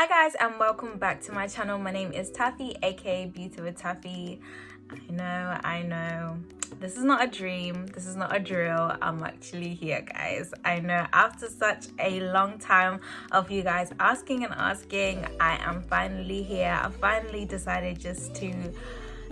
Hi guys, and welcome back to my channel. My name is Taffy, aka Beautywithtaffy. I know this is not a dream, this is not a drill. I'm actually here, guys. I know after such a long time of you guys asking, I am finally here. I finally decided just to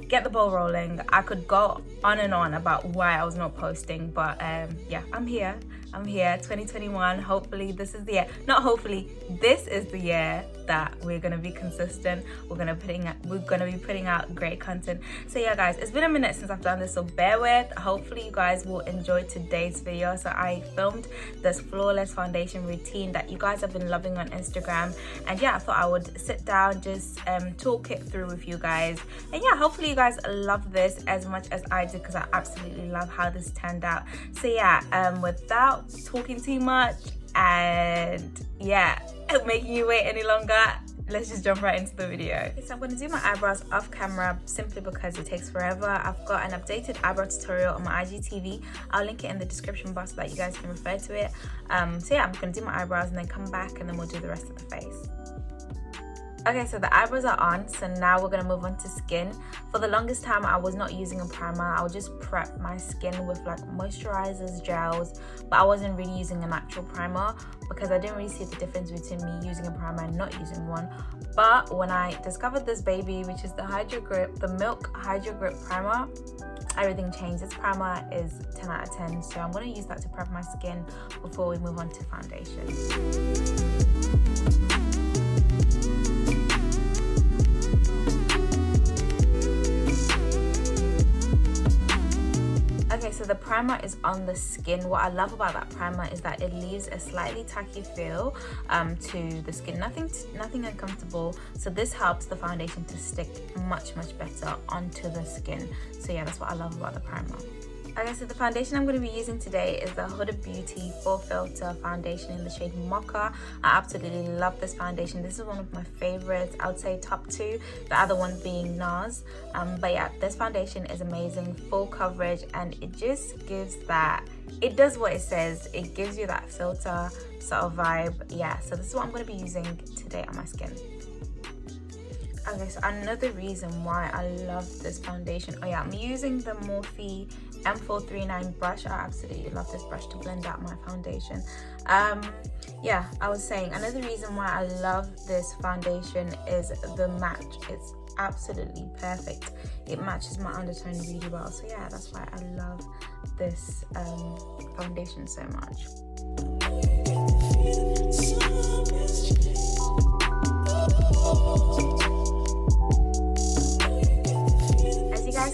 get the ball rolling. I could go on and on about why I was not posting, but yeah, I'm here 2021. Hopefully this is the year, not hopefully, this is the year that we're gonna be consistent. We're gonna be putting out great content. So yeah guys, it's been a minute since I've done this, so bear with. Hopefully you guys will enjoy today's video. So I filmed this flawless foundation routine that you guys have been loving on Instagram, and yeah, I thought I would sit down, just talk it through with you guys, and yeah, hopefully you guys love this as much as I did, because I absolutely love how this turned out. So yeah, without talking too much and yeah, making you wait any longer, let's just jump right into the video. Okay, so I'm going to do my eyebrows off camera simply because it takes forever. I've got an updated eyebrow tutorial on my IGTV. I'll link it in the description box so that you guys can refer to it. So yeah, I'm going to do my eyebrows and then come back and then we'll do the rest of the face. Okay, so the eyebrows are on, so now we're going to move on to skin. For the longest time, I was not using a primer. I would just prep my skin with like moisturizers, gels, but I wasn't really using an actual primer because I didn't really see the difference between me using a primer and not using one. But when I discovered this baby, which is the Hydro Grip, the Milk Hydro Grip Primer, everything changed. This primer is 10 out of 10, so I'm going to use that to prep my skin before we move on to foundation. Okay, so the primer is on the skin. What I love about that primer is that it leaves a slightly tacky feel to the skin. Nothing uncomfortable. So this helps the foundation to stick much better onto the skin. So yeah, that's what I love about the primer. Okay, so the foundation I'm going to be using today is the Huda Beauty Full Filter foundation in the shade Mocha. I absolutely love this foundation. This is one of my favorites. I would say top two, the other one being NARS. But yeah, this foundation is amazing, full coverage, and it just gives that, it does what it says. It gives you that filter sort of vibe. Yeah, so this is what I'm going to be using today on my skin. Okay, so another reason why I love this foundation, oh yeah, I'm using the Morphe M439 brush. I absolutely love this brush to blend out my foundation. Yeah, I was saying another reason why I love this foundation is the match. It's absolutely perfect. It matches my undertone really well. So yeah, that's why I love this foundation so much.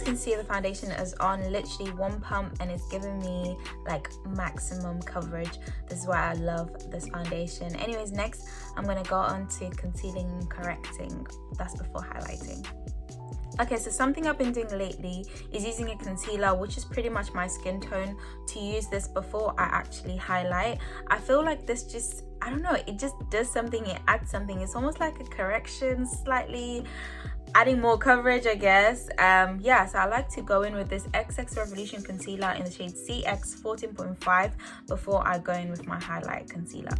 Can see the foundation is on literally one pump and it's giving me like maximum coverage. This is why I love this foundation. Anyways, next I'm going to go on to concealing and correcting. That's before highlighting. Okay, so something I've been doing lately is using a concealer, which is pretty much my skin tone, to use this before I actually highlight. I feel like this just, I don't know, it just does something, it adds something. It's almost like a correction, slightly adding more coverage, I guess. Yeah, so I like to go in with this XXRevolution concealer in the shade CX 14.5 before I go in with my highlight concealer.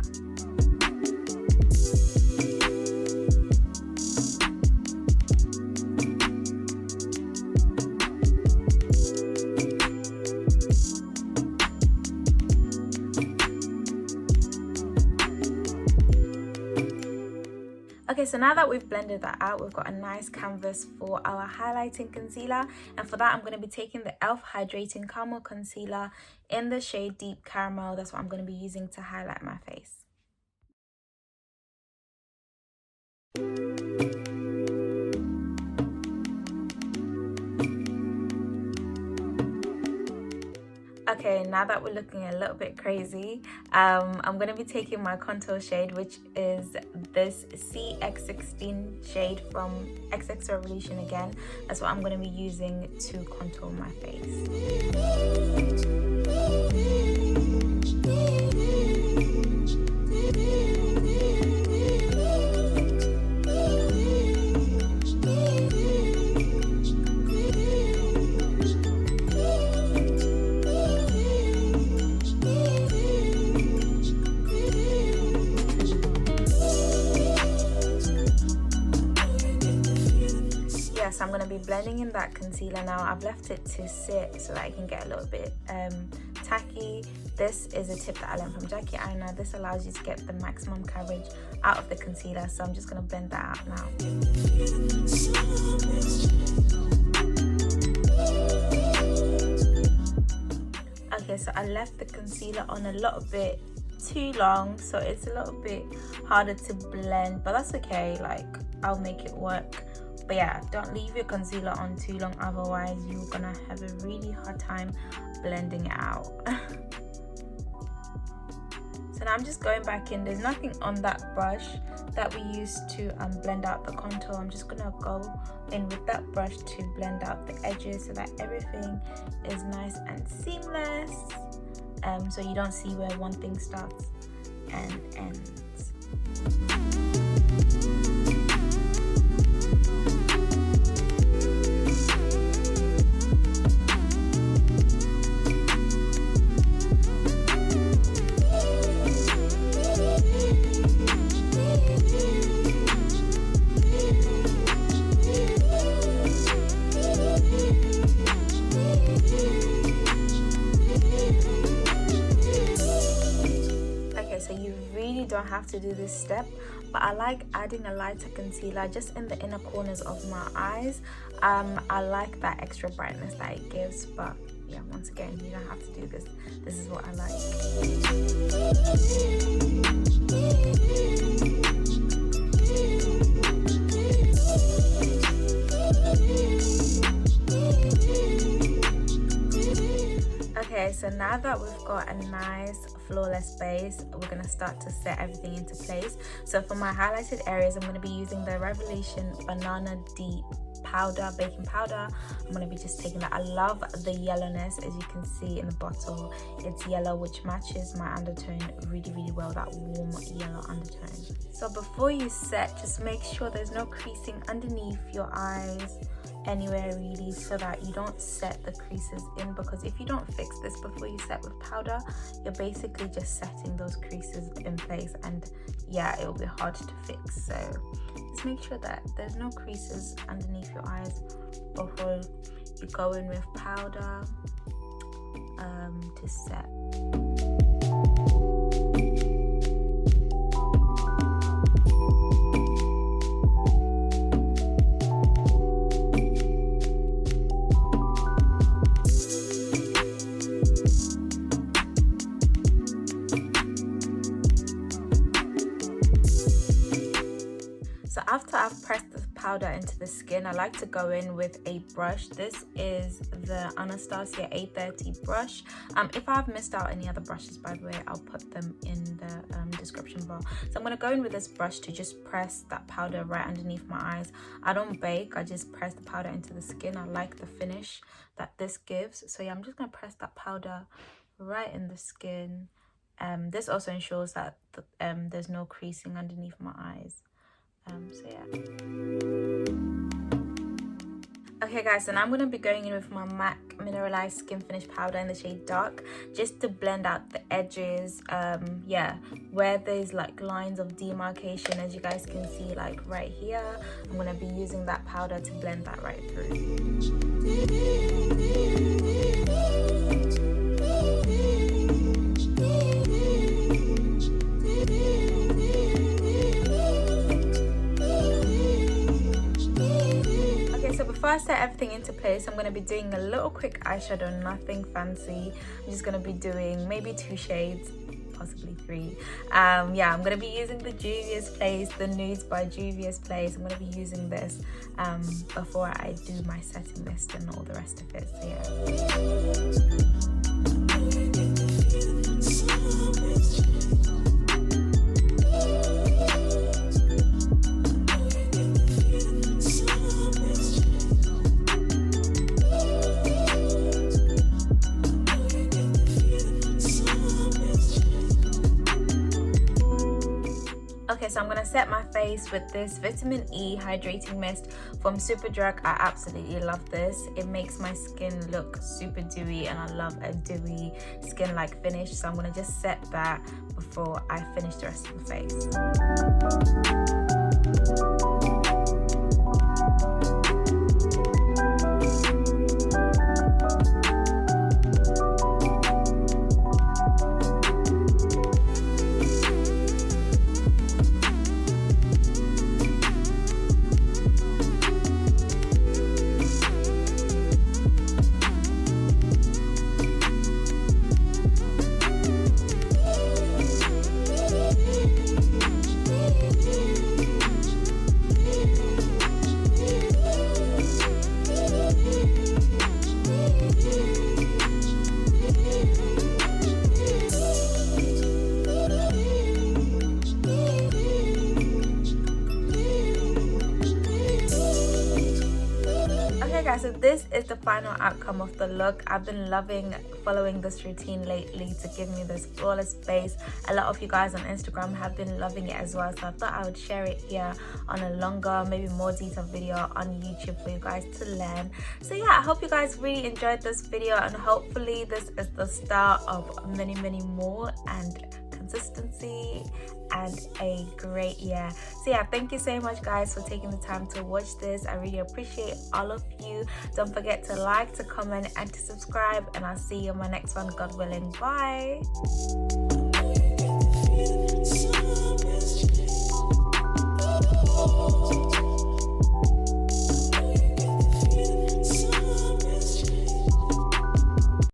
Okay, so now that we've blended that out, we've got a nice canvas for our highlighting concealer. And for that, I'm going to be taking the e.l.f. Hydrating Camo Concealer in the shade Deep Caramel. That's what I'm going to be using to highlight my face. Okay, now that we're looking a little bit crazy, I'm going to be taking my contour shade, which is this CX16 shade from XXRevolution again. That's what I'm going to be using to contour my face. yes, I'm going to be blending in that concealer now. I've left it to sit so that I can get a little bit tacky. This is a tip that I learned from Jackie Aina. This allows you to get the maximum coverage out of the concealer, so I'm just going to blend that out now. Okay, so I left the concealer on a little bit too long, so it's a little bit harder to blend, but that's okay, like I'll make it work. But yeah, don't leave your concealer on too long, otherwise you're gonna have a really hard time blending it out. So now I'm just going back in. There's nothing on that brush that we used to blend out the contour. I'm just gonna go in with that brush to blend out the edges so that everything is nice and seamless, so you don't see where one thing starts and ends. Don't have to do this step, but I like adding a lighter concealer just in the inner corners of my eyes. I like that extra brightness that it gives, but yeah, once again, you don't have to do this. This is what I like. Okay, so now that we've got a nice flawless base, we're going to start to set everything into place. So for my highlighted areas, I'm going to be using the Revolution Banana Deep powder, baking powder. I'm going to be just taking that. I love the yellowness, as you can see in the bottle. It's yellow, which matches my undertone really, really well, that warm yellow undertone. So before you set, just make sure there's no creasing underneath your eyes anywhere really, so that you don't set the creases in, because if you don't fix this before you set with powder, you're basically just setting those creases in place, and yeah, it will be hard to fix. So just make sure that there's no creases underneath your eyes before you go in with powder to set. After I've pressed the powder into the skin, I like to go in with a brush. This is the Anastasia A30 brush. If I've missed out any other brushes, by the way, I'll put them in the description bar. So I'm going to go in with this brush to just press that powder right underneath my eyes. I don't bake, I just press the powder into the skin. I like the finish that this gives. So yeah, I'm just going to press that powder right in the skin. This also ensures that there's no creasing underneath my eyes. So yeah. Okay guys, so now I'm going to be going in with my MAC Mineralise Skin Finish Powder in the shade Dark, just to blend out the edges, yeah, where there's like lines of demarcation, as you guys can see, like right here. I'm going to be using that powder to blend that right through. Before I set everything into place, I'm going to be doing a little quick eyeshadow, nothing fancy. I'm just going to be doing maybe 2 shades, possibly 3. Yeah, I'm going to be using the Juvia's Place, the Nudes by Juvia's Place. I'm going to be using this before I do my setting mist and all the rest of it, so yeah. Okay, so I'm going to set my face with this Vitamin E Hydrating Mist from Superdrug. I absolutely love this. It makes my skin look super dewy, and I love a dewy skin-like finish. So I'm going to just set that before I finish the rest of the face. guys, so this is the final outcome of the look. I've been loving following this routine lately to give me this flawless base. A lot of you guys on Instagram have been loving it as well, so I thought I would share it here on a longer, maybe more detailed video on YouTube for you guys to learn. So yeah, I hope you guys really enjoyed this video, and hopefully this is the start of many more, and consistency and a great year. So yeah, thank you so much guys for taking the time to watch this. I really appreciate all of you. Don't forget to like, to comment, and to subscribe, and I'll see you in my next one, God willing. Bye.